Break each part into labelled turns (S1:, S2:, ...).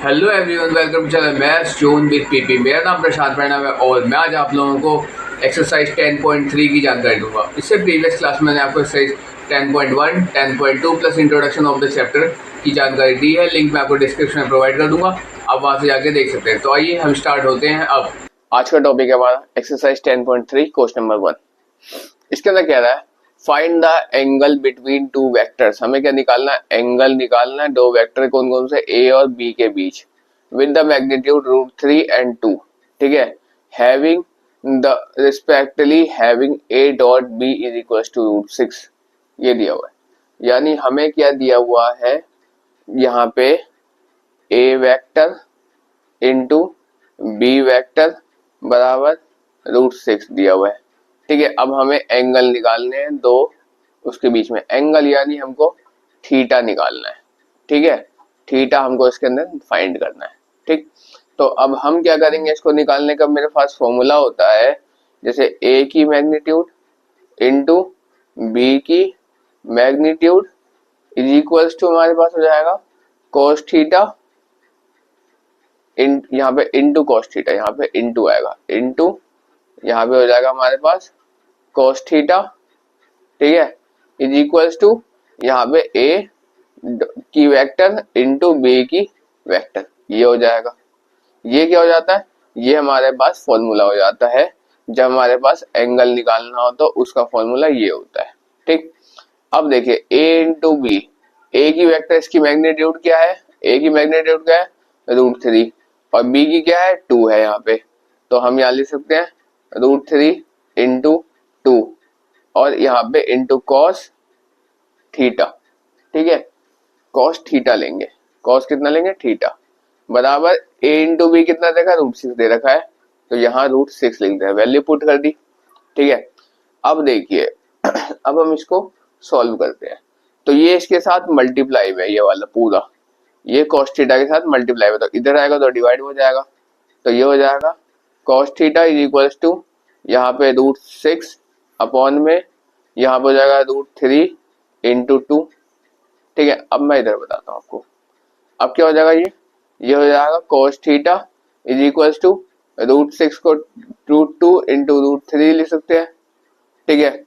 S1: Hello everyone, welcome to channel maths zone with PP. मेरा नाम प्रशांत प्रणव है और मैं आज आप लोगों को एक्सरसाइज 10.3 की जानकारी दूंगा। इससे प्रीवियस क्लास में मैंने आपको exercise 10.1, 10.2 plus introduction of the chapter की जानकारी दी है। लिंक मैं आपको डिस्क्रिप्शन में प्रोवाइड कर दूंगा, आप वहाँ से जाके देख सकते हैं। तो आइए हम स्टार्ट होते हैं। अब आज का टॉपिक है हमारा एक्सरसाइज 10.3 क्वेश्चन नंबर 1। इसके अंदर कह रहा है find the angle between two vectors. हमें क्या निकालना है? एंगल निकालना है दो वेक्टर कौन कौन से, ए और बी के बीच, विद द मैग्नीट्यूड √3 and 2। ठीक है, having the respectively having a dot b is equal to √6 ये दिया हुआ है। यानी हमें क्या दिया हुआ है यहाँ पे, ए वेक्टर इंटू बी वेक्टर बराबर √6 दिया हुआ है। ठीक है, अब हमें एंगल निकालने हैं दो उसके बीच में। एंगल यानी हमको थीटा निकालना है। ठीक है, थीटा हमको इसके अंदर फाइंड करना है। ठीक, तो अब हम क्या करेंगे, इसको निकालने का मेरे पास फॉर्मूला होता है, जैसे ए की मैग्नीट्यूड इंटू बी की मैग्नीट्यूड इज इक्वल्स टू हमारे पास हो जाएगा cos थीटा, यहाँ पे इंटू cos थीटा, यहाँ पे इंटू आएगा, इंटू यहाँ पे हो जाएगा हमारे पास cos थीटा। ठीक है, इज इक्वल्स टू यहाँ पे ए की वेक्टर इंटू बी की वेक्टर, ये हो जाएगा। ये क्या हो जाता है, ये हमारे पास फॉर्मूला हो जाता है। जब हमारे पास एंगल निकालना हो तो उसका फॉर्मूला ये होता है। ठीक, अब देखिए ए इंटू बी, ए की वेक्टर इसकी मैग्नीट्यूड क्या है, ए की मैग्नीट्यूड क्या है √3 और बी की क्या है 2 है यहाँ पे, तो हम यहाँ लिख सकते हैं √3 इंटू 2 और यहाँ पे इंटू कॉस थीटा। ठीक है, कॉस थीटा लेंगे, कॉस कितना लेंगे थीटा, बराबर ए इंटू बी कितना देखा √6 दे रखा है, तो यहाँ √6 लिख दिया, वैल्यू पुट कर दी। ठीक है, अब देखिए अब हम इसको सॉल्व करते हैं। तो ये इसके साथ मल्टीप्लाई है, ये वाला पूरा ये cos थीटा के साथ मल्टीप्लाई है, तो इधर आएगा तो डिवाइड हो जाएगा, तो ये हो जाएगा cos theta is equals to यहाँ पे √6 अपॉन में यहाँ पे हो जाएगा √3 इंटू 2। ठीक है, अब मैं इधर बताता हूँ आपको, अब क्या हो जाएगा, ये हो जाएगा cos theta is equals to √6 को √2 इंटू √3 लिख सकते हैं। ठीक है,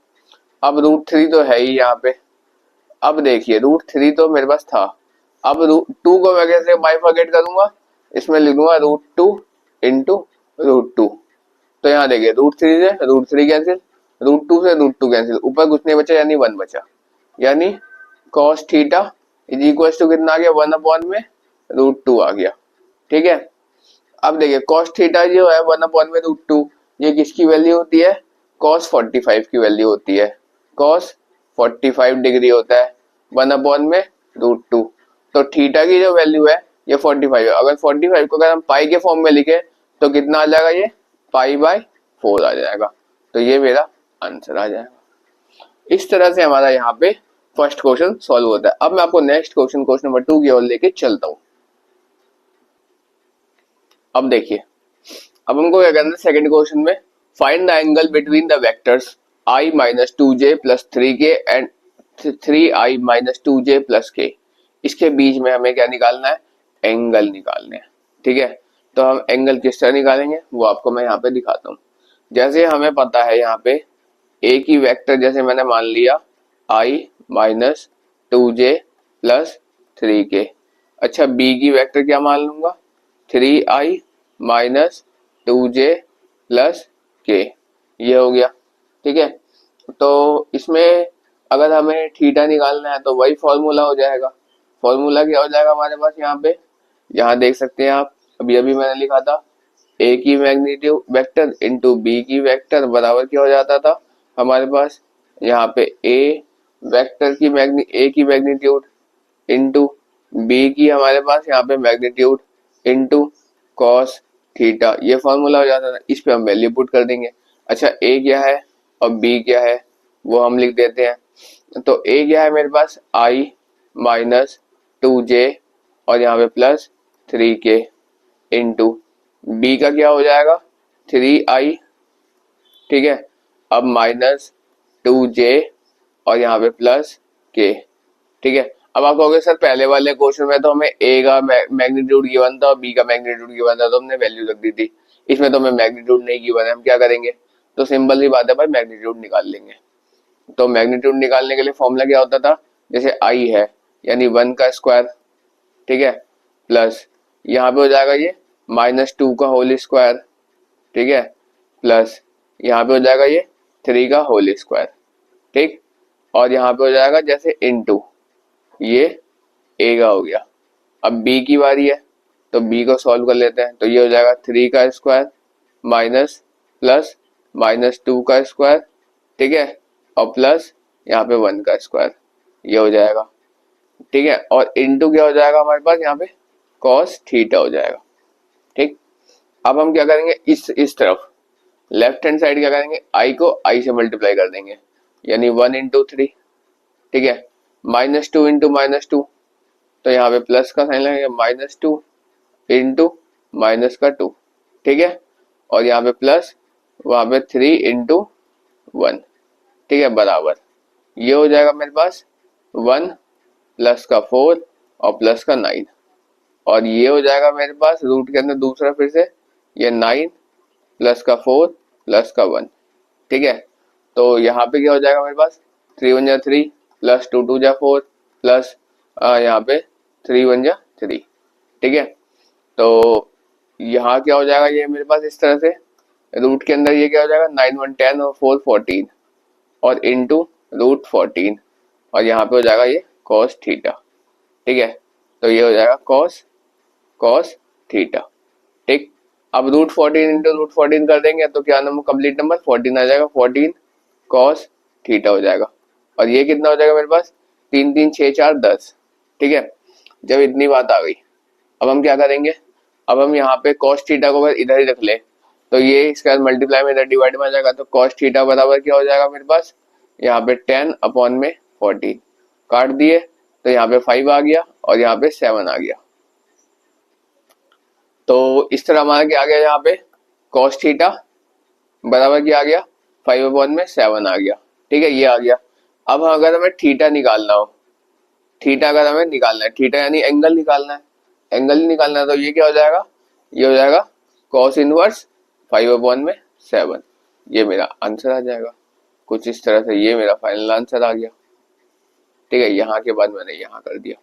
S1: अब √3 तो है ही यहाँ पे, अब देखिए √3 तो मेरे पास था, अब √2 को मैं कैसे बाइफरकेट करूंगा, इसमें लिख दूंगा √2 इंटू √2। तो यहाँ देखिए √3 से √3 कैंसिल, √2 से √2 कैंसिल, ऊपर कुछ नहीं बचा यानी 1 बचा, यानी cos theta is equal to कितना आ गया 1 अपॉन में √2 आ गया। ठीक है, अब देखिए cos थीटा जो है 1 अपॉन में √2, ये किसकी वैल्यू होती है, cos 45 की वैल्यू होती है, cos 45 डिग्री होता है 1 अपॉन में √2। तो थीटा की जो वैल्यू है ये 45 है। अगर 45 को अगर हम पाई के फॉर्म में लिखे तो कितना आ जाएगा, ये π/4 आ जाएगा। तो ये मेरा आंसर आ जाएगा। इस तरह से हमारा यहाँ पे फर्स्ट क्वेश्चन सॉल्व होता है। अब मैं आपको नेक्स्ट क्वेश्चन नंबर 2 की ओर लेके चलता हूँ। अब देखिए, अब हमको क्या करना है, सेकंड क्वेश्चन में find the angle between the vectors i-2j + 3k and 3i-2j + k। इसके बीच में हमें क्या निकालना है, एंगल निकालने हैं। ठीक है, तो हम एंगल किस तरह निकालेंगे वो आपको मैं यहाँ पे दिखाता हूँ। जैसे हमें पता है यहाँ पे ए की वेक्टर जैसे मैंने मान लिया i-2j + 3k। अच्छा, बी की वेक्टर क्या मान लूंगा 3i-2j + k, ये हो गया। ठीक है, तो इसमें अगर हमें थीटा निकालना है तो वही फॉर्मूला हो जाएगा। फॉर्मूला क्या हो जाएगा हमारे पास यहाँ पे, यहाँ देख सकते हैं आप, अभी मैंने लिखा था ए की मैग्नीट्यूड वेक्टर इंटू बी की वेक्टर बराबर क्या हो जाता था हमारे पास, यहाँ पे ए वेक्टर की ए की मैग्नीट्यूड इंटू बी की हमारे पास यहाँ पे मैग्नीट्यूड इंटू कॉस थीटा, ये फॉर्मूला हो जाता था। इस पे हम वैल्यू पुट कर देंगे। अच्छा, ए क्या है और बी क्या है वो हम लिख देते हैं। तो ए क्या है मेरे पास i-2j और यहाँ पे प्लस 3k इंटू बी का क्या हो जाएगा 3i। ठीक है, अब -2j और यहाँ पे प्लस k। ठीक है, अब आप कहोगे सर पहले वाले क्वेश्चन में तो हमें ए का मैग्नीट्यूड गिवन था और बी का मैग्नीट्यूड गिवन था तो हमने वैल्यू रख दी थी, इसमें तो हमें मैग्नीट्यूड नहीं गिवन है, हम क्या करेंगे? तो सिंपल सी बात है भाई, मैग्नीट्यूड निकाल लेंगे। तो मैग्नीट्यूड निकालने के लिए फॉर्मूला क्या होता था? जैसे आई है यानी 1 का स्क्वायर, ठीक है, प्लस यहाँ पे हो जाएगा ये -2 का होल स्क्वायर, ठीक है, प्लस यहाँ पे हो जाएगा ये 3 का होल स्क्वायर, ठीक, और यहाँ पे हो जाएगा जैसे इनटू ये ए का हो गया। अब बी की बारी है तो बी को सॉल्व कर लेते हैं, तो ये हो जाएगा 3 का स्क्वायर माइनस प्लस -2 का स्क्वायर, ठीक है, और प्लस यहाँ पे 1 का स्क्वायर, ये हो जाएगा, ठीक है, और इनटू क्या हो जाएगा हमारे पास यहाँ पे? कॉस थीटा हो जाएगा, ठीक। अब हम क्या करेंगे? इस तरफ लेफ्ट हैंड साइड क्या करेंगे? आई को आई से मल्टीप्लाई कर देंगे, यानी 1 इंटू 3, ठीक है, -2 इंटू -2, तो यहाँ पे प्लस का साइन लगेगा, -2 इंटू माइनस का 2, ठीक है, और यहाँ पे प्लस वहां पे 3 इंटू 1, ठीक है, बराबर ये हो जाएगा मेरे पास 1 प्लस का 4 और प्लस का 9, और ये हो जाएगा मेरे पास रूट के अंदर दूसरा फिर से ये 9 प्लस का 4 प्लस का 1, ठीक है। तो यहाँ पे क्या हो जाएगा मेरे पास? 3 1 जा 3 प्लस 2 2 जा 4 प्लस यहाँ पे 3 1 जा 3, ठीक है। तो यहाँ क्या हो जाएगा? ये मेरे पास इस तरह से रूट के अंदर ये क्या हो जाएगा? 9 1 10 और 4 14 और इंटू रूट 14, और यहाँ पे हो जाएगा ये कॉस थीटा, ठीक है। तो ये हो जाएगा कॉस थीटा, ठीक। अब रूट 14 इंटू रूट 14 कर देंगे तो क्या नंबर कंप्लीट नंबर 14 आ जाएगा, 14 कॉस थीटा हो जाएगा, और ये कितना हो जाएगा मेरे पास? 3 3 6 4 10, ठीक है। जब इतनी बात आ गई, अब हम क्या करेंगे? अब हम यहाँ पे कॉस थीटा को अगर इधर ही रख ले तो ये इसका मल्टीप्लाई में इधर डिवाइड में आ जाएगा, तो कॉस थीटा बराबर क्या हो जाएगा मेरे पास? यहाँ पे 10 अपॉन में 14 काट दिए तो यहाँ पे 5 आ गया और यहाँ पे 7 आ गया। तो इस तरह हमारा क्या आ गया? यहाँ पे कॉस थीटा बराबर क्या आ गया? 5 अपॉन में 7 आ गया, ठीक है, ये आ गया। अब अगर हमें थीटा निकालना हो, थीटा अगर हमें निकालना है, थीटा यानी एंगल निकालना है, एंगल निकालना है, तो ये क्या हो जाएगा? ये हो जाएगा कॉस इनवर्स 5 अपॉन में 7, ये मेरा आंसर आ जाएगा कुछ इस तरह से, ये मेरा फाइनल आंसर आ गया, ठीक है। यहाँ के बाद मैंने यहाँ कर दिया,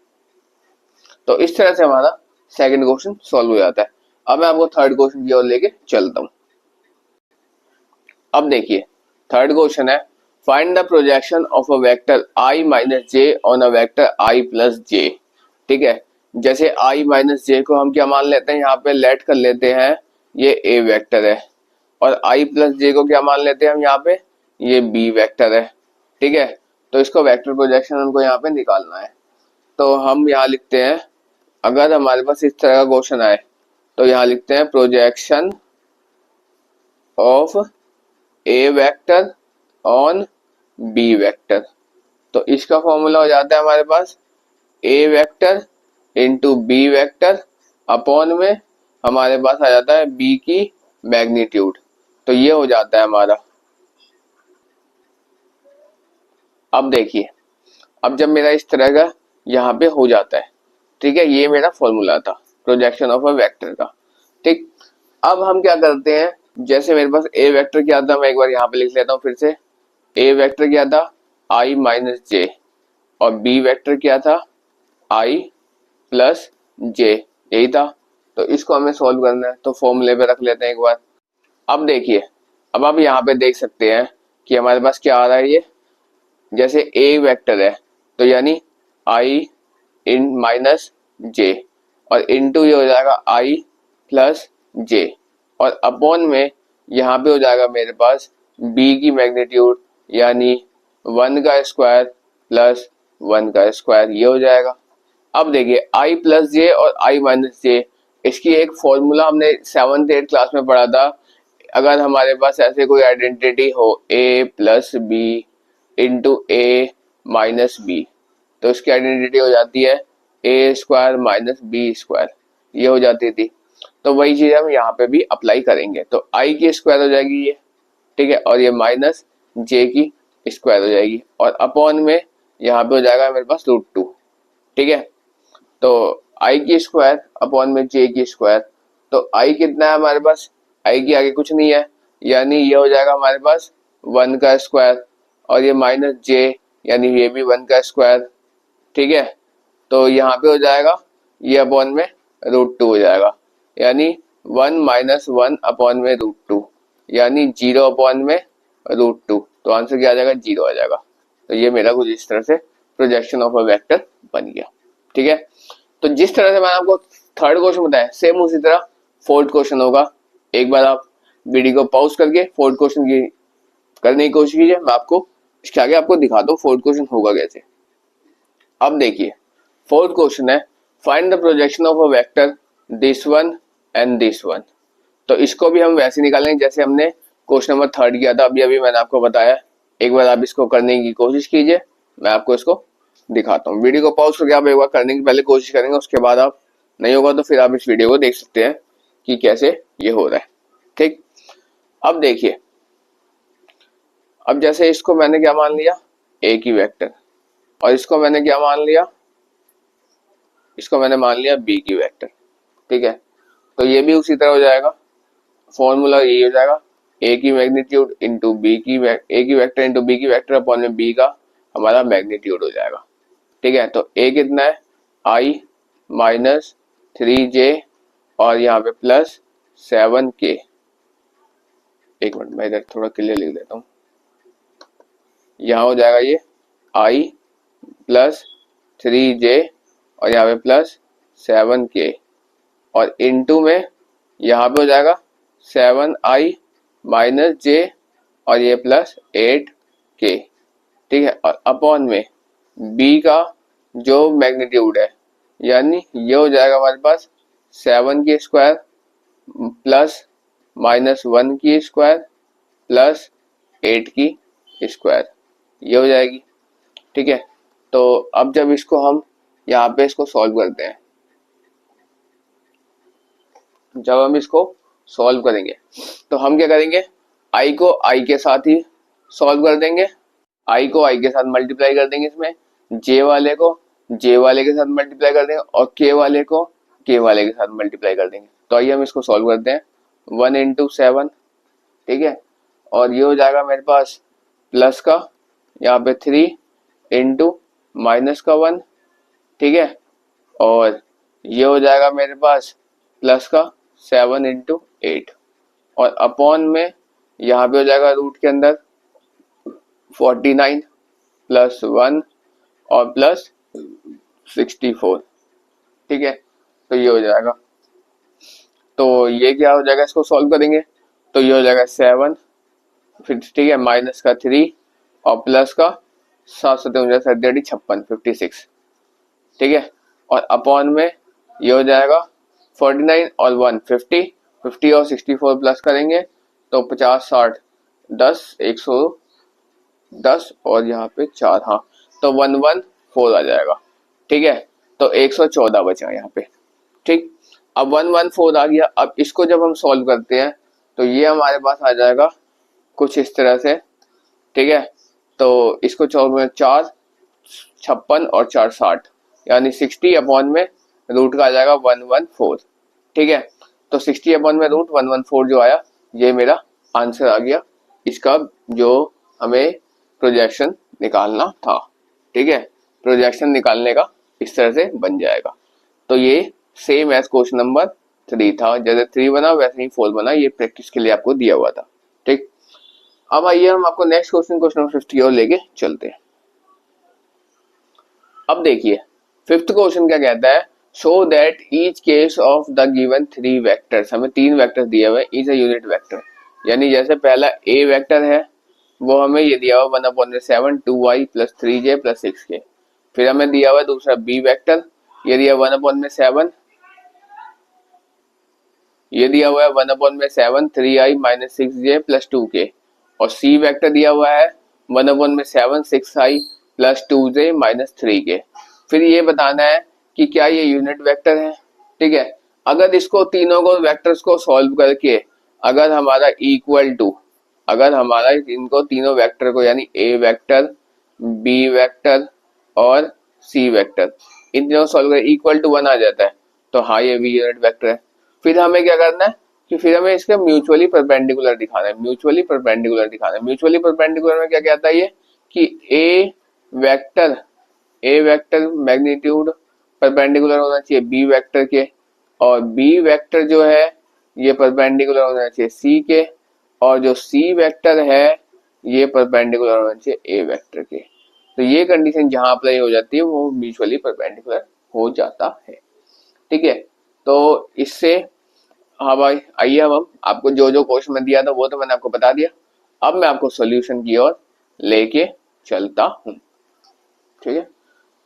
S1: तो इस तरह से हमारा सेकंड क्वेश्चन सॉल्व हो जाता है। अब मैं आपको थर्ड क्वेश्चन की ओर लेके चलता हूँ। अब देखिए थर्ड क्वेश्चन है, find the projection of a vector i minus J on a vector i plus J, ठीक है। जैसे i माइनस जे को हम क्या मान लेते हैं? यहाँ पे लेट कर लेते हैं ये a वेक्टर है, और i प्लस जे को क्या मान लेते हैं हम यहाँ पे? ये b वेक्टर है, ठीक है। तो इसको वेक्टर प्रोजेक्शन हमको यहाँ पे निकालना है, तो हम यहाँ लिखते हैं, अगर हमारे पास इस तरह का क्वेश्चन आए तो यहाँ लिखते हैं projection of A vector on B vector. तो इसका फॉर्मूला हो जाता है हमारे पास A vector into B vector upon में हमारे पास आ जाता है बी की मैग्नीट्यूड, तो ये हो जाता है हमारा। अब देखिए, अब जब मेरा इस तरह का यहाँ पे हो जाता है, ठीक है, ये मेरा फॉर्मूला था प्रोजेक्शन ऑफ अ वेक्टर का, ठीक। अब हम क्या करते हैं? जैसे मेरे पास ए वेक्टर क्या था, मैं एक बार यहाँ पे लिख लेता हूँ फिर से। ए वेक्टर क्या था? i माइनस जे, और बी वेक्टर क्या था? i प्लस जे, यही था। तो इसको हमें सॉल्व करना है, तो फॉर्मूले पे रख लेते हैं एक बार। अब देखिए, अब आप यहाँ पे देख सकते हैं कि हमारे पास क्या आ रहा है, ये जैसे ए वेक्टर है तो यानी i इन माइनस जे, और इनटू ये हो जाएगा i प्लस जे, और अपॉन में यहाँ पे हो जाएगा मेरे पास b की मैग्नीट्यूड यानी 1 का स्क्वायर प्लस 1 का स्क्वायर, ये हो जाएगा। अब देखिए i प्लस जे और i माइनस जे, इसकी एक फॉर्मूला हमने 7th 8th क्लास में पढ़ा था। अगर हमारे पास ऐसे कोई आइडेंटिटी हो a plus b into a minus b, तो इसकी आइडेंटिटी हो जाती है a square minus b square, ये हो जाती थी। तो वही चीज हम यहाँ पे भी अप्लाई करेंगे, तो आई की स्क्वायर हो जाएगी ये, ठीक है, और ये माइनस जे की स्क्वायर हो जाएगी, और अपॉन में यहाँ पे हो जाएगा मेरे पास √2, ठीक है। तो आई की स्क्वायर अपॉन में जे की स्क्वायर, तो आई कितना है हमारे पास, आई की आगे कुछ नहीं है, यानी ये हो जाएगा हमारे पास 1 का स्क्वायर, और ये माइनस जे यानी ये भी 1 का स्क्वायर, ठीक है। तो यहाँ पे हो जाएगा ये अपॉन में √2 हो जाएगा, यानी 1 माइनस 1 अपॉन में √2, यानी 0 अपॉन में √2। तो आंसर क्या आ जाएगा, 0 आ जाएगा। तो ये मेरा कुछ इस तरह से प्रोजेक्शन ऑफ अ वेक्टर बन गया, ठीक है। तो जिस तरह से मैंने आपको थर्ड क्वेश्चन बताया, सेम उसी तरह फोर्थ क्वेश्चन होगा। एक बार आप वीडियो को पॉज करके फोर्थ क्वेश्चन की करने की कोशिश कीजिए, मैं आपको इसके आगे आपको दिखाता हूँ फोर्थ क्वेश्चन होगा कैसे। अब देखिए फोर्थ क्वेश्चन है, find the projection of a vector this one and this one. तो इसको भी हम वैसे निकालेंगे जैसे हमने क्वेश्चन नंबर थर्ड किया था, अभी अभी मैंने आपको बताया। एक बार आप इसको करने की कोशिश कीजिए, मैं आपको इसको दिखाता हूँ। वीडियो को पॉज करके आप एक बार करने की पहले कोशिश करेंगे, उसके बाद आप नहीं होगा तो फिर आप इस वीडियो को देख सकते हैं कि कैसे ये हो रहा है, ठीक। अब देखिए, अब जैसे इसको मैंने क्या मान लिया, ए की वेक्टर, और इसको मैंने क्या मान लिया, इसको मैंने मान लिया बी की वेक्टर, ठीक है। तो ये भी उसी तरह हो जाएगा, फॉर्मूला यही हो जाएगा, ए की मैग्नीट्यूड इंटू बी की ए की वेक्टर इंटू बी की वेक्टर अपॉन में बी का हमारा मैग्नीट्यूड हो जाएगा, ठीक है। तो ए कितना है, आई माइनस 3j और यहाँ पे प्लस 7k। एक मिनट मैं इधर थोड़ा क्लियर लिख देता हूँ। यहाँ हो जाएगा ये आई प्लस 3j और यहाँ पे प्लस 7k, और इनटू में यहाँ पे हो जाएगा 7i माइनस j और ये प्लस 8k, ठीक है। और अपॉन में b का जो मैग्नीट्यूड है, यानी ये हो जाएगा हमारे पास 7 की स्क्वायर प्लस माइनस 1 की स्क्वायर प्लस 8 की स्क्वायर, ये हो जाएगी, ठीक है। तो अब जब इसको हम यहाँ पे इसको सॉल्व करते हैं, जब हम इसको सॉल्व करेंगे तो हम क्या करेंगे, आई को आई के साथ ही सॉल्व कर देंगे, आई को आई के साथ मल्टीप्लाई कर देंगे, इसमें जे वाले को जे वाले के साथ मल्टीप्लाई कर देंगे और के वाले को के वाले के साथ मल्टीप्लाई कर देंगे। तो आइए हम इसको सॉल्व करते हैं, 1 इंटू 7, ठीक है। और ये हो जाएगा मेरे पास प्लस का यहाँ पे 3 इंटू माइनस का 1, ठीक है। और ये हो जाएगा मेरे पास प्लस का 7 इंटू 8, और अपॉन में यहाँ पे हो जाएगा रूट के अंदर 49 प्लस 1 और प्लस 64, ठीक है। तो ये हो जाएगा, तो ये क्या हो जाएगा, इसको सॉल्व करेंगे तो ये हो जाएगा 7, फिर ठीक है माइनस का 3 और प्लस का 7 56, ठीक है। और अपॉन में ये हो जाएगा 49 और 1 50 और 64 प्लस करेंगे तो 50 60 10 110 और यहाँ पे 4, हाँ तो 114 आ जाएगा, ठीक है। तो 114 बचा यहाँ पे, ठीक। अब 114 आ गया। अब इसको जब हम सॉल्व करते हैं तो ये हमारे पास आ जाएगा कुछ इस तरह से, ठीक है। तो इसको 4 56 और 4 60, यानी 60 अपॉन में रूट का आ जाएगा 114, ठीक है। तो 60 अपॉन में रूट 114 जो आया, ये मेरा आंसर आ गया इसका, जो हमें प्रोजेक्शन निकालना था, ठीक है। प्रोजेक्शन निकालने का इस तरह से बन जाएगा। तो ये सेम एज क्वेश्चन नंबर 3 था, जैसे 3 बना वैसे ही 4 बना, ये प्रैक्टिस के लिए आपको दिया हुआ था, ठीक। अब आइए हम आपको नेक्स्ट क्वेश्चन नंबर 50 और लेके चलते हैं। अब देखिए फिफ्थ क्वेश्चन क्या कहता है, show that each case of the given 3 vectors, हमें 3 वेक्टर दिए हुए इज अ यूनिट वेक्टर। यानी जैसे पहला ए वेक्टर है वो हमें ये दिया हुआ 1/7 2y plus 3j plus 6k। फिर हमें दिया हुआ दूसरा बी वेक्टर, ये दिया 1/7, ये दिया हुआ है 1/7 3i minus 6j plus 2k। और सी वेक्टर दिया हुआ है 1/7 6i plus 2j minus 3k। फिर ये बताना है कि क्या ये यूनिट वेक्टर है, ठीक है। अगर इसको तीनों को वेक्टर्स को सॉल्व करके अगर हमारा इक्वल टू, अगर हमारा इनको तीनों वेक्टर को यानी ए वेक्टर बी वेक्टर और सी वेक्टर इन तीनों सॉल्व करें इक्वल टू 1 आ जाता है, तो हाँ ये भी यूनिट वेक्टर है। फिर हमें क्या करना है कि फिर हमें इसका म्यूचुअली परपेंडिकुलर दिखाना है, म्यूचुअली परपेंडिकुलर दिखाना है। म्यूचुअली परपेंडिकुलर में क्या कहता है ये कि ए वेक्टर मैग्नीट्यूड परपेंडिकुलर होना चाहिए बी वेक्टर के, और बी वेक्टर जो है ये परपेंडिकुलर होना चाहिए सी के, और जो सी वेक्टर है ये परपेंडिकुलर होना चाहिए ए वेक्टर के। तो ये कंडीशन जहां अप्लाई हो जाती है वो म्यूचुअली परपेंडिकुलर हो जाता है। ठीक है, तो इससे हाँ भाई आइए अब हम आपको जो जो क्वेश्चन में दिया था वो तो मैंने आपको बता दिया, अब मैं आपको सॉल्यूशन की ओर लेके चलता हूँ। ठीक है,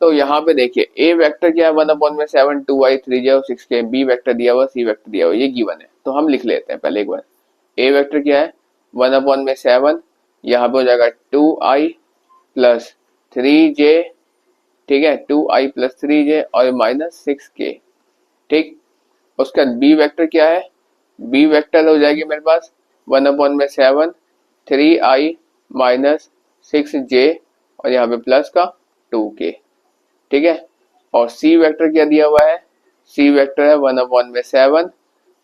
S1: तो यहाँ पे देखिए ए वेक्टर क्या है 1/7 2i 3j और 6k, बी वेक्टर दिया हुआ, सी वेक्टर दिया हुआ, ये गिवन है। तो हम लिख लेते हैं पहले एक बार। ए वेक्टर क्या है 1/7, यहाँ पे हो जाएगा 2i प्लस 3j, ठीक है 2i प्लस 3j और माइनस 6k। ठीक, उसका बी वेक्टर क्या है, बी वेक्टर हो जाएगी मेरे पास 1/7 3i माइनस 6j और यहाँ पे प्लस का 2k। ठीक है, और सी वेक्टर क्या दिया हुआ है, सी वेक्टर है 1/7,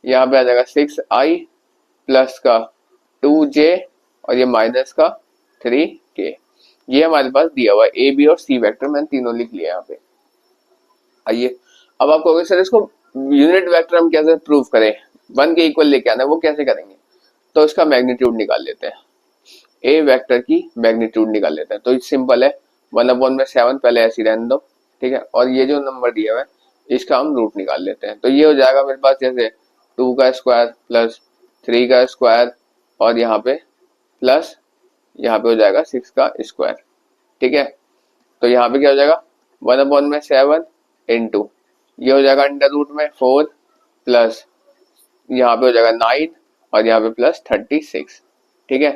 S1: यहाँ पे आ जाएगा 6i प्लस का 2j और ये माइनस का 3k। ये हमारे पास दिया हुआ है ए बी और सी वेक्टर, मैंने तीनों लिख लिया यहाँ पे। आइए अब आप कहोगे सर इसको यूनिट वेक्टर हम कैसे प्रूव करें, 1 के इक्वल लेके आना है, वो कैसे करेंगे? तो इसका मैग्नीट्यूड निकाल लेते हैं, ए वेक्टर की मैग्नीट्यूड निकाल लेते हैं। तो सिंपल है 1/7 पहले ऐसे रहने दो, ठीक है, और ये जो नंबर दिया हुआ है इसका हम रूट निकाल लेते हैं। तो ये हो जाएगा मेरे पास जैसे 2 का स्क्वायर प्लस 3 का स्क्वायर और यहाँ पे प्लस यहाँ पे हो जाएगा 6 का स्क्वायर। ठीक है, तो यहाँ पे क्या हो जाएगा 1/7 इंटू ये हो जाएगा अंडर रूट में 4 प्लस यहाँ पे हो जाएगा 9 और यहाँ पे प्लस 36। ठीक है,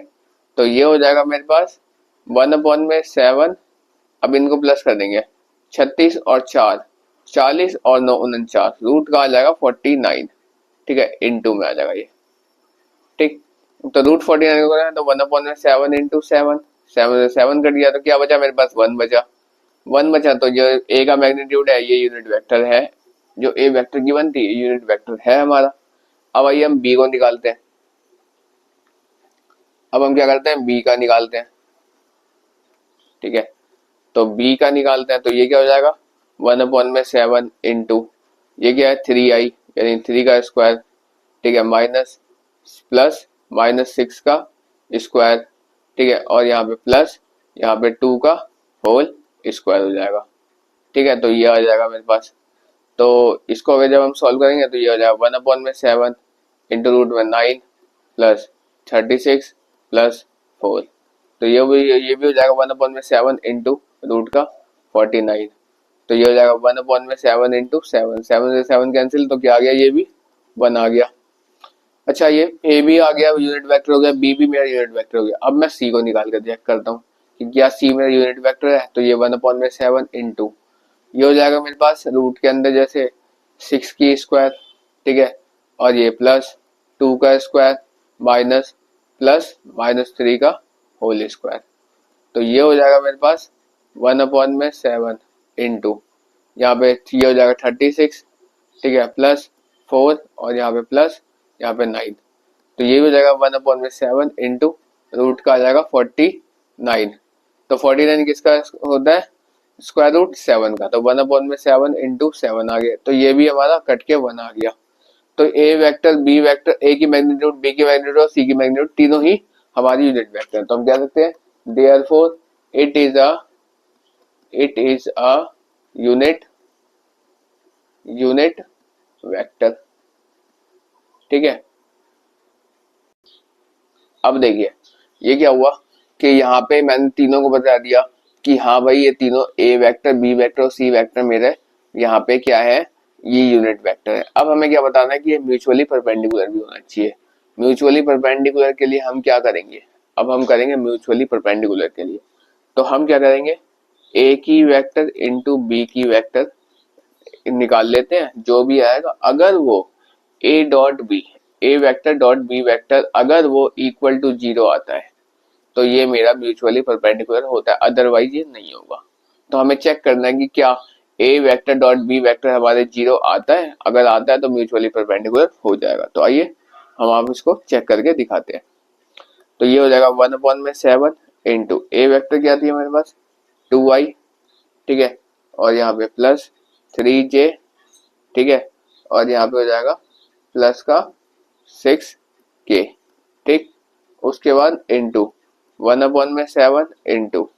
S1: तो ये हो जाएगा मेरे पास 1/7, अब इनको प्लस कर देंगे 36 और 4 40 और 9 49, रूट का आ जाएगा 49। ठीक है, इंटू में आ जाएगा ये। ठीक, तो रूट 49 को तो 1/7 इंटू 7 7 कर दिया तो क्या बचा मेरे पास 1 बचा, 1 बचा। तो जो ए का मैग्नीट्यूड है ये यूनिट वेक्टर है, जो ए वेक्टर की बनती है यूनिट वेक्टर है हमारा। अब आइए हम बी को निकालते हैं। अब हम क्या करते हैं बी का निकालते हैं। ठीक है, तो बी का निकालते हैं तो ये क्या हो जाएगा 1/7 इंटू ये क्या है 3i यानी 3 का स्क्वायर, ठीक है, माइनस प्लस माइनस 6 का स्क्वायर, ठीक है, और यहाँ पे प्लस यहाँ पे 2 का होल स्क्वायर हो जाएगा। ठीक है, तो ये आ जाएगा मेरे पास। तो इसको अगर जब हम सॉल्व करेंगे तो ये हो जाएगा 1/7 इंटू रूट में 9 प्लस 36 प्लस 4, तो ये भी हो जाएगा 1/7 इंटू रूट का 49। तो ये हो जाएगा 1/7 इंटू 7, 7 से 7 कैंसिल, तो क्या आ गया ये भी 1 आ गया। अच्छा, ये ए भी आ गया यूनिट वेक्टर हो गया, बी भी मेरा यूनिट वेक्टर हो गया। अब मैं सी को निकाल कर चेक करता हूँ कि क्या सी मेरा यूनिट वेक्टर है। तो ये 1/7 इंटू ये हो जाएगा मेरे पास रूट के अंदर जैसे 6 की स्क्वायर, ठीक है, और ये प्लस 2 का स्क्वायर माइनस प्लस माइनस 3 का होल स्क्वायर। तो ये हो जाएगा मेरे पास 1/7 इंटू यहाँ पे ये हो जाएगा 36, ठीक है, प्लस 4 और यहाँ पे प्लस यहाँ पे 9। तो ये हो जाएगा 1/7 इंटू रूट का आ जाएगा 49। तो 49 किसका होता है स्क्वायर रूट 7 का, तो 1/7 इंटू 7 आ गया। तो ये भी हमारा कट के 1 आ गया। तो ए वेक्टर बी वेक्टर ए की मैग्नीट्यूड बी की मैग्नीट्यूड और सी की मैग्नीट्यूड तीनों ही हमारी यूनिट वेक्टर है। तो हम कह सकते हैं therefore it is a unit vector. ठीक है, अब देखिए ये क्या हुआ कि यहाँ पे मैंने तीनों को बता दिया कि हाँ भाई ये तीनों ए वेक्टर बी वेक्टर और सी वेक्टर मेरे यहाँ पे क्या है ये यूनिट वेक्टर है। अब हमें क्या बताना है कि ये म्यूचुअली परपेंडिकुलर भी होना चाहिए। म्यूचुअली परपेंडिकुलर के लिए हम क्या करेंगे, अब हम करेंगे म्यूचुअली परपेंडिकुलर के लिए तो हम क्या करेंगे ए की वेक्टर इंटू बी की वेक्टर निकाल लेते हैं, जो भी आएगा अगर वो a dot b a vector dot b vector अगर वो इक्वल टू 0 आता है तो ये मेरा म्यूचुअली परपेंडिकुलर होता है, अदरवाइज ये नहीं होगा। तो हमें चेक करना है कि क्या ए वेक्टर डॉट बी वेक्टर हमारे 0 आता है, अगर आता है तो म्यूचुअली परपेंडिकुलर हो जाएगा। तो आइए हम आप इसको चेक करके दिखाते हैं। तो ये हो जाएगा 1/7 इंटू ए वेक्टर क्या थी हमारे पास 2i, ठीक है, और यहाँ पे प्लस 3j, ठीक है, और यहाँ पे हो जाएगा प्लस का 6k, ठीक। उसके बाद इंटू 1/7 इंटू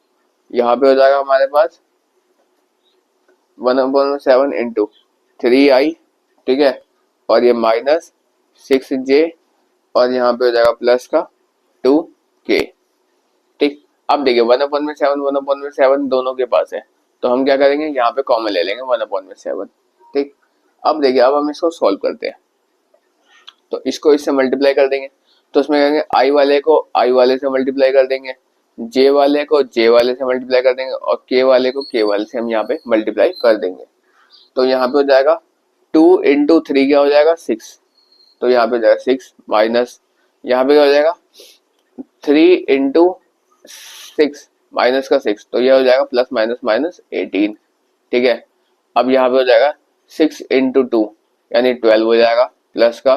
S1: यहाँ पे हो जाएगा हमारे पास 1/7 इंटू 3i, ठीक है, और ये माइनस 6j, और यहाँ पे हो जाएगा प्लस का 2k, ठीक। अब देखिए 1/7 दोनों के पास है, तो हम क्या करेंगे यहाँ पे कॉमन ले लेंगे 1/7, ठीक। अब देखिए अब हम इसको सॉल्व करते हैं, तो इसको इससे मल्टीप्लाई कर देंगे, तो उसमें कहेंगे आई वाले को आई वाले से मल्टीप्लाई कर देंगे, जे वाले को जे वाले से मल्टीप्लाई कर देंगे, और के वाले को के वाले से हम यहाँ पे मल्टीप्लाई कर देंगे। तो यहाँ पे हो जाएगा 2 इंटू 3 क्या हो जाएगा 6, तो यहाँ पे हो जाएगा 6 माइनस यहाँ पे क्या हो जाएगा 3 इंटू 6 माइनस का 6, तो यह हो जाएगा प्लस माइनस माइनस 18, ठीक है। अब यहाँ पे हो जाएगा 6 इंटू 2 यानी 12 हो जाएगा, प्लस का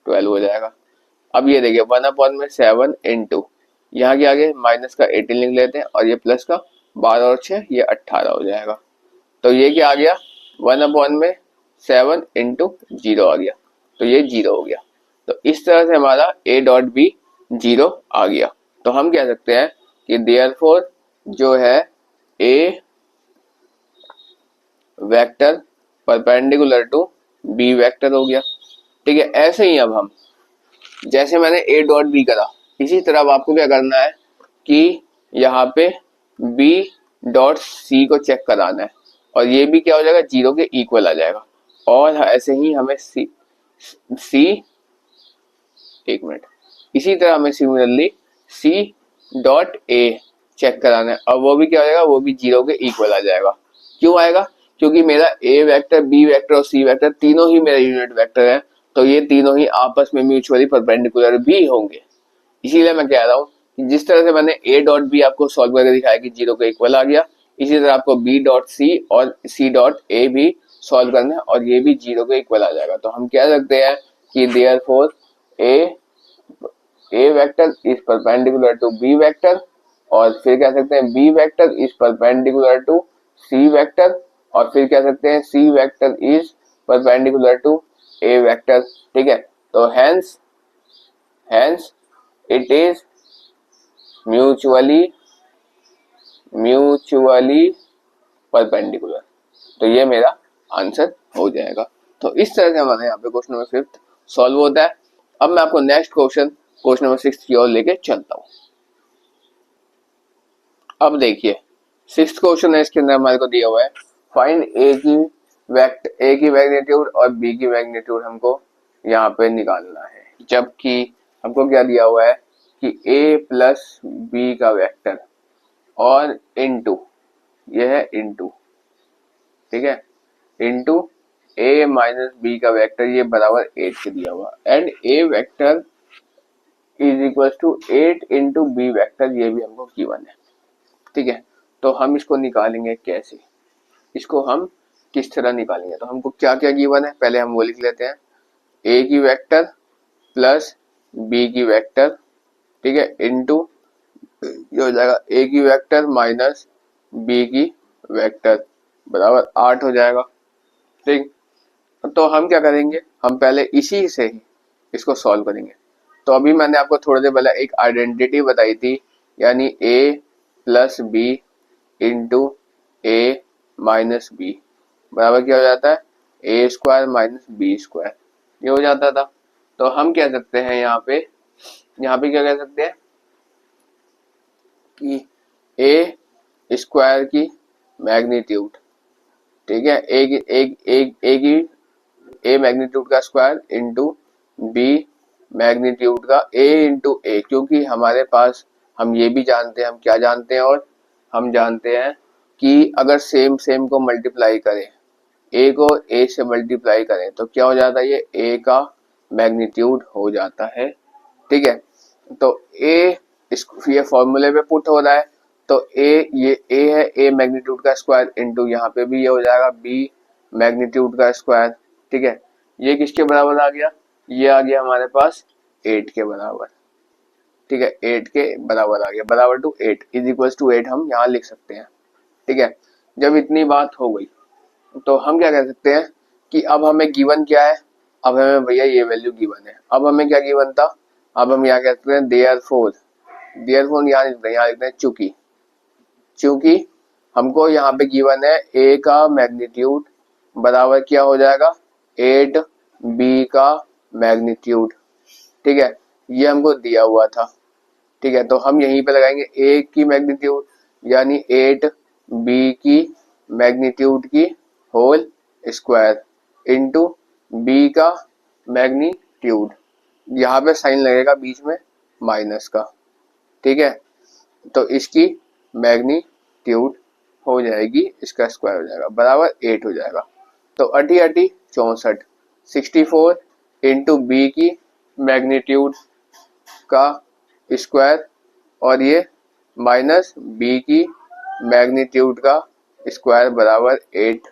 S1: 12 हो जाएगा। अब ये देखिए 1/7 इंटू यहाँ के आगे माइनस का 18 लिख लेते हैं, और ये प्लस का 12 और 6 ये 18 हो जाएगा। तो ये क्या आ गया 1/7 इंटू 0 आ गया, तो ये 0 हो गया। तो इस तरह से हमारा a डॉट बी 0 आ गया। तो हम कह सकते हैं कि देयरफॉर जो है a vector perpendicular to b vector हो गया, ठीक है। ऐसे ही अब हम जैसे मैंने a डॉट बी करा, इसी तरह अब आपको क्या करना है कि यहाँ पे b डॉट c को चेक कराना है, और ये भी क्या हो जाएगा 0 के इक्वल आ जाएगा। और ऐसे ही हमें c एक मिनट, इसी तरह हमें similarly c dot a check कराना है, और वो भी क्या हो जाएगा वो भी 0 के इक्वल आ जाएगा। क्यों आएगा? क्योंकि मेरा a वेक्टर b वेक्टर और c वेक्टर तीनों ही मेरे यूनिट वेक्टर हैं, तो ये तीनों ही आपस में म्यूचुअली परपेंडिकुलर भी होंगे। इसीलिए मैं कह रहा हूँ कि जिस तरह से मैंने a डॉट बी आपको सॉल्व करके दिखाया कि 0 के इक्वल आ गया, इसी तरह आपको b डॉट c और c डॉट a भी सॉल्व करना है, और ये भी 0 के इक्वल आ जाएगा। तो हम कह सकते हैं कि therefore a vector is perpendicular to b vector, और फिर कह सकते हैं b vector is perpendicular to c vector, और फिर कह सकते हैं c vector is perpendicular to a vector, ठीक है। तो hence it is mutually perpendicular. तो ये मेरा आंसर हो जाएगा। तो इस तरह से हमारे यहाँ पे क्वेश्चन नंबर 5 सॉल्व होता है। अब मैं आपको नेक्स्ट क्वेश्चन नंबर 6 की ओर लेके चलता हूँ। अब देखिए 6th क्वेश्चन है, इसके अंदर हमारे को दिया हुआ है फाइंड ए की मैग्नीट्यूड और बी की मैग्नीट्यूड हमको यहाँ पे निकालना है, जबकि हमको क्या दिया हुआ है कि a प्लस बी का वेक्टर और इनटू यह है इनटू, ठीक है, इनटू a माइनस बी का वेक्टर ये बराबर 8 के दिया हुआ, and a vector is equal to 8 into B vector, ये भी हमको गिवन है, ठीक है। तो हम इसको निकालेंगे कैसे, इसको हम किस तरह निकालेंगे, तो हमको क्या क्या गिवन है पहले हम वो लिख लेते हैं। a की वेक्टर प्लस b की वेक्टर, ठीक है, इनटू ये हो जाएगा a की वेक्टर माइनस b की वेक्टर बराबर 8 हो जाएगा, ठीक। तो हम क्या करेंगे, हम पहले इसी से ही इसको सॉल्व करेंगे। तो अभी मैंने आपको थोड़ी देर पहले एक आइडेंटिटी बताई थी, यानी a plus b into a minus b बराबर क्या हो जाता है a square minus b square, ये हो जाता था। तो हम कह सकते हैं यहाँ पे क्या कह सकते हैं कि ए स्क्वायर की मैग्नीट्यूड, ठीक है, ए मैग्नीट्यूड का स्क्वायर इंटू बी मैग्नीट्यूड का ए इंटू ए, क्योंकि हमारे पास हम ये भी जानते हैं, हम क्या जानते हैं, और हम जानते हैं कि अगर सेम को मल्टीप्लाई करें, ए को ए से मल्टीप्लाई करें तो क्या हो जाता है, ये ए का मैग्नीट्यूड हो जाता है, ठीक है। तो ए ये फॉर्मूले पे पुट हो रहा है, तो ये a है, a मैग्नीट्यूड का स्क्वायर इंटू यहाँ पे भी ये हो जाएगा b मैग्नीट्यूड का स्क्वायर। ठीक है, ये किसके बराबर आ गया, ये आ गया हमारे पास 8 के बराबर। ठीक है, 8 के बराबर आ गया, बराबर टू 8 इज इक्वल टू 8 हम यहाँ लिख सकते हैं। ठीक है, जब इतनी बात हो गई तो हम क्या कह सकते हैं कि अब हमें गिवन क्या है, अब हमें भैया ये वैल्यू गिवन है। अब हमें क्या गिवन था, अब हम यहाँ कह सकते हैं देयरफॉर, देयरफॉर यहाँ लिखते हैं चूंकि हमको यहाँ पे गिवन है a का मैग्नीट्यूड बराबर क्या हो जाएगा 8 b का मैग्नीट्यूड। ठीक है, ये हमको दिया हुआ था। ठीक है, तो हम यहीं पे लगाएंगे a की मैग्नीट्यूड यानी 8 b की मैग्नीट्यूड की होल स्क्वायर इंटू b का मैग्नीट्यूड, यहाँ पे साइन लगेगा बीच में माइनस का। ठीक है, तो इसकी मैग्नीट्यूड हो जाएगी, इसका स्क्वायर हो जाएगा बराबर 8 हो जाएगा। तो 80 64 64 इंटू बी की मैग्नीट्यूड का स्क्वायर और ये माइनस बी की मैग्नीट्यूड का स्क्वायर बराबर 8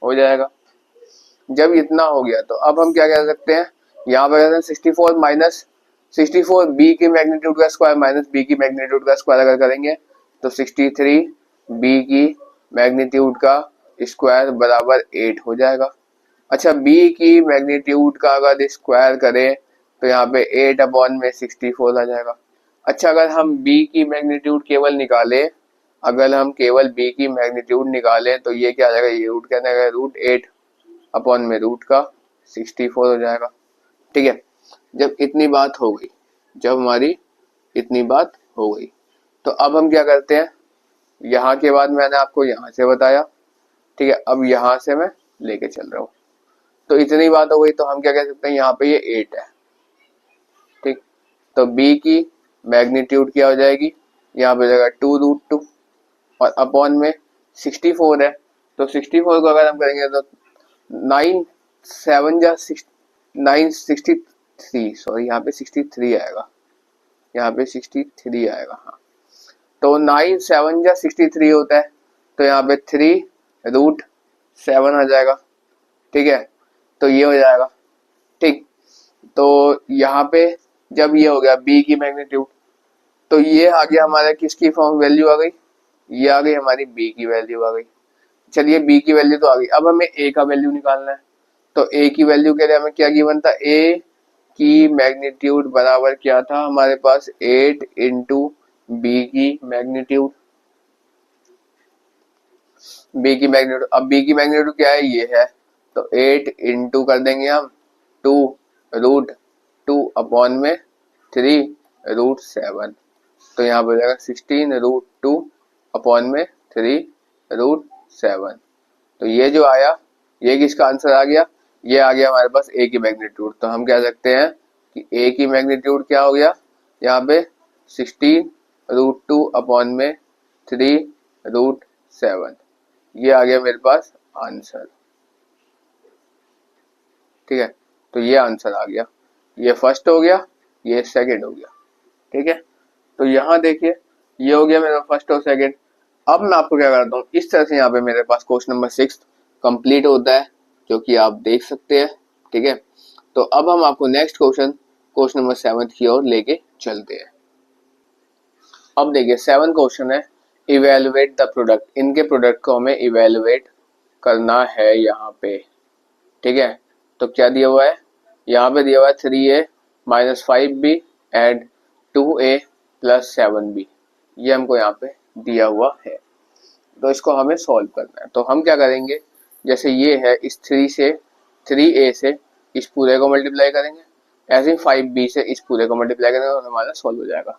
S1: हो जाएगा। जब इतना हो गया तो अब हम क्या कह सकते हैं, यहाँ पर कहते हैं 64 माइनस 64 बी की मैग्नीट्यूड का स्क्वायर माइनस बी की मैग्नीट्यूड का स्क्वायर अगर करेंगे तो 63 बी की मैग्नीट्यूड का स्क्वायर बराबर 8 हो जाएगा। अच्छा, बी की मैग्नीट्यूड का अगर स्क्वायर करें तो यहाँ पे 8 अपॉन में 64 आ जाएगा। अच्छा, अगर हम बी की मैग्नीट्यूड केवल निकालें, अगर हम केवल बी की मैग्नीट्यूड निकालें तो ये क्या आ जाएगा, ये रूट क्या आएगा रूट 8 अपॉन में रूट का 64 हो जाएगा। ठीक है, जब इतनी बात हो गई, जब हमारी इतनी बात हो गई तो अब हम क्या करते हैं, यहाँ के बाद मैंने आपको यहाँ से बताया। ठीक है, अब यहाँ से मैं लेके चल रहा हूँ, तो इतनी बात हो गई तो हम क्या कह सकते हैं, यहाँ पे ये 8 है। ठीक, तो b की मैग्नीट्यूड क्या हो जाएगी, यहाँ पे जाएगा 2√2 और अपॉन में 64 है, तो 64 को अगर हम करेंगे तो 9 7 जा 963 सॉरी यहाँ पे 63 आएगा, यहाँ पे 63 आएगा। हाँ, तो 9 7 जा 63 होता है, तो यहाँ पे 3√7 आ जाएगा। ठीक है, तो ये हो जाएगा। ठीक, तो यहाँ पे जब ये हो गया b की मैग्नीट्यूड, तो ये आ गया हमारा किसकी फॉर्म वैल्यू आ गई, ये आ गई हमारी b की वैल्यू आ गई। चलिए b की वैल्यू तो आ गई, अब हमें a का वैल्यू निकालना है। तो a की वैल्यू के लिए हमें क्या गिवन था, a की मैग्नीट्यूड बराबर क्या था हमारे पास 8 इंटू b की मैग्नीट्यूड, b की मैग्नीट्यूड, अब b की मैग्नीट्यूड क्या है, ये है, तो 8 इंटू कर देंगे हम 2√2 अपॉन में 3√7, तो यहाँ पर जाएगा 16√2 अपॉन में 3√7। तो ये जो आया, ये किसका आंसर आ गया, ये आ गया हमारे पास a की मैग्नीट्यूड। तो हम कह सकते हैं कि a की मैग्नीट्यूड क्या हो गया, यहाँ पे 16√2 अपॉन में 3√7, ये आ गया मेरे पास आंसर। ठीक है, तो ये आंसर आ गया, ये फर्स्ट हो गया, ये सेकंड हो गया। ठीक है, तो यहाँ देखिए ये हो गया मेरा फर्स्ट और सेकंड। अब मैं आपको क्या करता हूँ, इस तरह से यहाँ पे मेरे पास क्वेश्चन नंबर 6 कंप्लीट होता है, जो कि आप देख सकते हैं। ठीक है, तो अब हम आपको नेक्स्ट क्वेश्चन नंबर 7 की ओर लेके चलते हैं। अब देखिए 7 क्वेश्चन है, इवेलुएट द प्रोडक्ट, इनके प्रोडक्ट को हमें इवेलुएट करना है यहाँ पे। ठीक है, तो क्या दिया हुआ है, यहाँ पे दिया हुआ है 3a minus 5b and 2a plus 7b, ये हमको यहाँ पे दिया हुआ है। तो इसको हमें सॉल्व करना है, तो हम क्या करेंगे, जैसे ये है इस 3a से इस पूरे को मल्टीप्लाई करेंगे, ऐसे 5b से इस पूरे को मल्टीप्लाई करेंगे और हमारा सॉल्व हो जाएगा।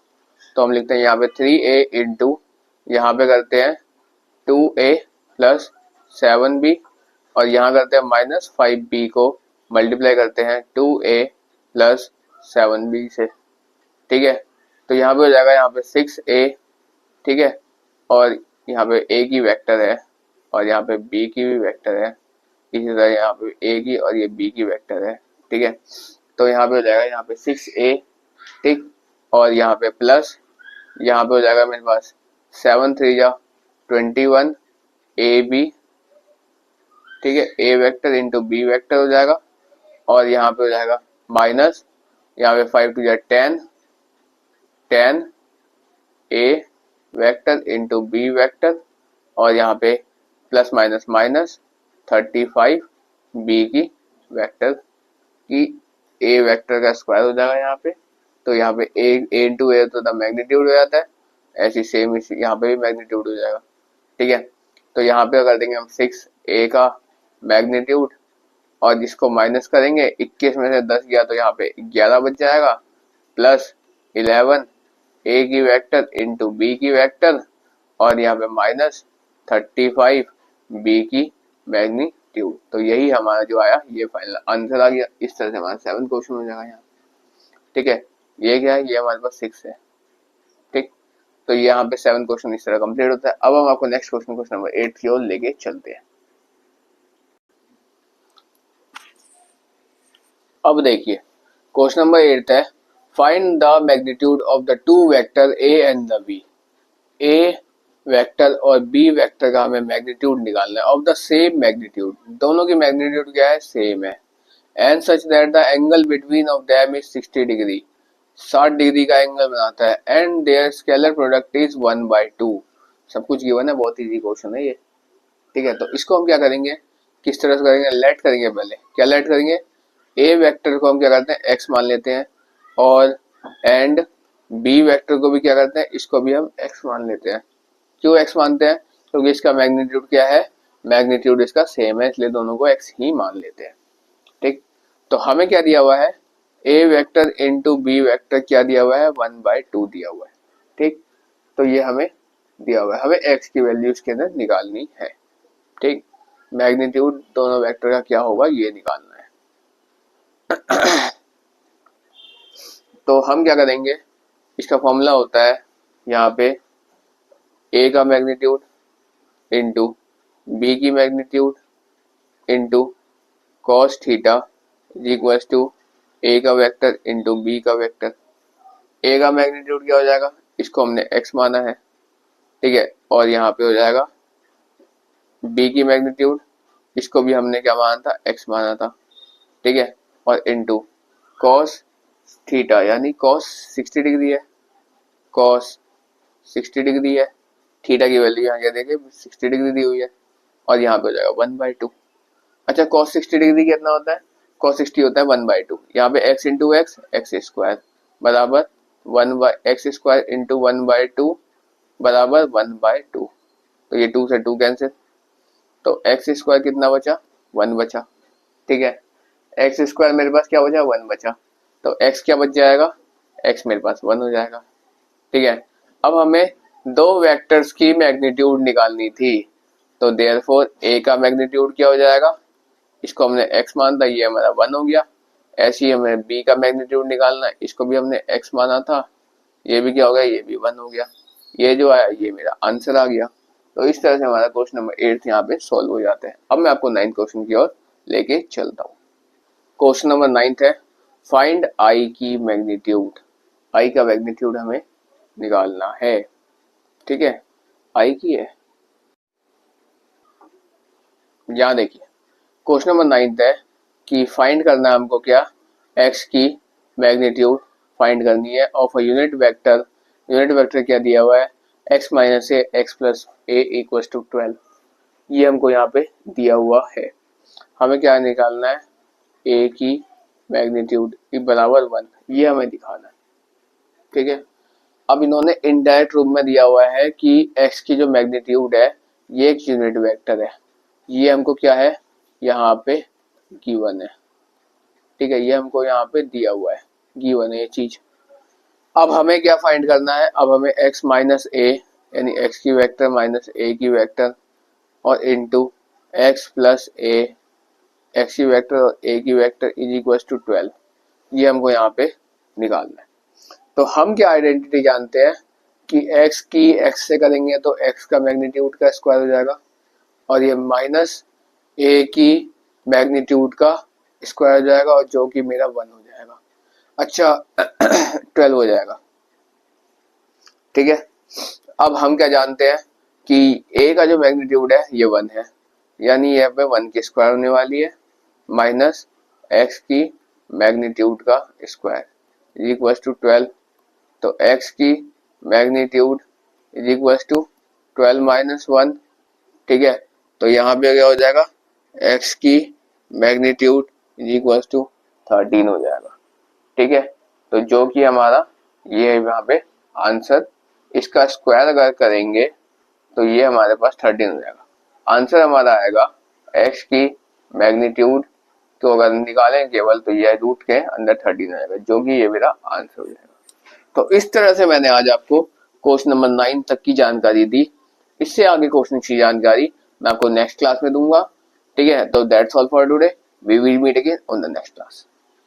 S1: तो हम लिखते हैं यहाँ पे 3a इंटू यहाँ पे करते हैं 2a प्लस 7b और यहाँ करते हैं माइनस 5b को मल्टीप्लाई करते हैं 2a प्लस 7b से। ठीक है, तो यहाँ पे हो जाएगा यहाँ पे 6a। ठीक है, और यहाँ पे a की वेक्टर है और यहाँ पे b की भी वेक्टर है, इसी तरह यहाँ पे a की और ये b की वेक्टर है। ठीक है, तो यहाँ पे हो जाएगा यहाँ पे 6a। ठीक, और यहाँ पे प्लस यहाँ पे हो जाएगा मेरे पास 7 3 जा 21 ए बी, ठीक है, ए वेक्टर इंटू बी वेक्टर हो जाएगा, और यहाँ पे हो जाएगा माइनस, यहाँ पे 5 2 जा 10 10 ए वेक्टर इंटू बी वेक्टर, और यहाँ पे प्लस माइनस माइनस 35 बी की वेक्टर की ए वेक्टर का स्क्वायर हो जाएगा यहाँ पे। तो यहाँ पे ए इंटू ए तो मैग्नीट्यूड हो जाता है, ऐसी सेम यहाँ पे भी मैग्नीट्यूड हो जाएगा, ठीक है। तो यहाँ पे कर देंगे हम 6 ए का मैग्नीट्यूड, और जिसको माइनस करेंगे 21 में से 10 गया तो यहाँ पे 11 बच जाएगा, प्लस 11 ए की वेक्टर इंटू बी की वेक्टर, और यहाँ पे माइनस 35 बी की मैग्नीट्यूड। तो यही हमारा जो आया ये फाइनल आंसर आ गया। इस तरह से हमारा 7 क्वेश्चन हो जाएगा यहाँ, ठीक है। ये क्या है, ये हमारे पास 6 है, ठीक। तो यहाँ पे 7 क्वेश्चन इस तरह कंप्लीट होता है। अब हम आपको नेक्स्ट क्वेश्चन नंबर 8 की ओर लेके चलते हैं। अब देखिए क्वेश्चन नंबर 8 है, find the magnitude of the two vector a and the b. A vector और बी वेक्टर का हमें मैग्नीट्यूड निकालना है, ऑफ द सेम मैग्नीट्यूड, दोनों की मैग्नीट्यूड क्या है, सेम है, and such that the angle between of them is 60 degree, 60 degree का एंगल बनाता है, and their scalar product is 1/2। सब कुछ गिवन है, बहुत इजी क्वेश्चन है ये, ठीक है। तो इसको हम क्या करेंगे, किस तरह से करेंगे, लेट करेंगे। पहले क्या लेट करेंगे, ए वेक्टर को हम क्या करते हैं, एक्स मान लेते हैं, और एंड बी वेक्टर को भी क्या करते हैं, इसको भी हम एक्स मान लेते हैं। क्यों एक्स मानते हैं, क्योंकि इसका मैग्नीट्यूड क्या है, मैग्नीट्यूड इसका सेम है, इसलिए दोनों को एक्स ही मान लेते हैं, ठीक। तो हमें क्या दिया हुआ है, ए वेक्टर इंटू बी वेक्टर क्या दिया हुआ है, 1/2 दिया हुआ है, ठीक। तो ये हमें दिया हुआ है, हमें एक्स की वैल्यू इसके अंदर निकालनी है, ठीक। मैग्नीट्यूड दोनों वेक्टर का क्या होगा ये निकालना है। तो हम क्या करेंगे, इसका फॉर्मूला होता है यहाँ पे ए का मैग्नीट्यूड इंटू बी की magnitude into cos theta is equal to A का वेक्टर इंटू बी का वेक्टर। ए का मैग्नीट्यूड क्या हो जाएगा, इसको हमने एक्स माना है, ठीक है, और यहाँ पे हो जाएगा बी की मैग्नीट्यूड, इसको भी हमने क्या माना था, एक्स माना था, ठीक है, और इंटू कॉस थीटा यानी कॉस 60 डिग्री है, कॉस 60 डिग्री है, थीटा की वैल्यू यहाँ क्या देखिए 60 डिग्री दी हुई है, और यहाँ पे हो जाएगा 1/2। अच्छा कॉस 60 डिग्री कितना होता है, कॉस 60 होता है 1/2, यहाँ पे x into x x square बराबर 1/x स्क्वायर इंटू 1/2 बराबर 1/2। तो ये 2 से 2 कैंसिल, तो एक्स स्क्वायर कितना बचा, 1 बचा, ठीक है। एक्स स्क्वायर मेरे पास क्या बचा, 1 बचा, तो x क्या बच जाएगा, x मेरे पास 1 हो जाएगा, ठीक है। अब हमें दो वेक्टर्स की मैग्नीट्यूड निकालनी थी, तो देयरफॉर a का मैग्नीट्यूड क्या हो जाएगा, इसको हमने x माना था, ये हमारा 1 हो गया। ऐसे ही हमें b का मैग्नीट्यूड निकालना है, इसको भी हमने x माना था, ये भी क्या हो गया, ये भी 1 हो गया। ये जो आया ये मेरा आंसर आ गया। तो इस तरह से हमारा क्वेश्चन नंबर 8 यहाँ पे सॉल्व हो जाता है। अब मैं आपको 9 क्वेश्चन की ओर लेके चलता हूँ। क्वेश्चन नंबर 9 है, फाइंड i की मैग्नीट्यूड। i का मैग्नीट्यूड हमें निकालना है, ठीक है, i की है। यहाँ देखिए क्वेश्चन नंबर 9 है कि फाइंड करना है हमको क्या, x की मैग्नीट्यूड फाइंड करनी है of a unit vector. Unit vector क्या दिया हुआ है, x minus a x plus a equal to 12। ये हमको यहाँ पे दिया हुआ है। हमें क्या निकालना है, a की मैग्नीट्यूड बराबर 1, ये हमें दिखाना है, ठीक है। अब इन्होंने इनडायरेक्ट रूप में दिया हुआ है कि x की जो मैग्नीट्यूड है ये एक यूनिट वेक्टर है, ये हमको क्या है यहाँ पे गिवन है, ठीक है, ये हमको यहाँ पे दिया हुआ है, गिवन है ये चीज। अब हमें क्या फाइंड करना है, अब हमें x माइनस ए यानी x की वेक्टर माइनस a की वेक्टर और इंटू एक्स प्लस ए एक्स की वेक्टर और a की वेक्टर इज इक्वल टू 12, ये हमको यहाँ पे निकालना है। तो हम क्या आइडेंटिटी जानते हैं कि x की x से करेंगे तो x का मैग्नीट्यूड का स्क्वायर हो जाएगा, और ये माइनस a की मैग्नीट्यूड का स्क्वायर हो जाएगा, और जो कि मेरा 1 हो जाएगा। अच्छा 12 हो जाएगा, ठीक है। अब हम क्या जानते हैं कि a का जो मैग्नीट्यूड है ये 1 है, यानी यहाँ पे 1 की स्क्वायर होने वाली है माइनस x की मैग्नीट्यूड का स्क्वायर इज इक्वल टू 12। तो x की magnitude is equal to 12 minus 1, ठीक है। तो यहाँ पे क्या हो जाएगा, x की मैग्नीट्यूड इज इक्वल टू 13 हो जाएगा, ठीक है। तो जो कि हमारा ये यहाँ पे आंसर, इसका स्क्वायर अगर करेंगे तो ये हमारे पास 13 हो जाएगा। आंसर हमारा आएगा x की मैग्नीट्यूड को अगर निकालें केवल तो ये रूट के अंदर 13 हो जाएगा, जो कि ये मेरा आंसर हो जाएगा। तो इस तरह से मैंने आज आपको क्वेश्चन नंबर 9 तक की जानकारी दी। इससे आगे क्वेश्चन की जानकारी मैं आपको नेक्स्ट क्लास में दूंगा, ठीक है। तो that's all for today, we will meet again on the next class.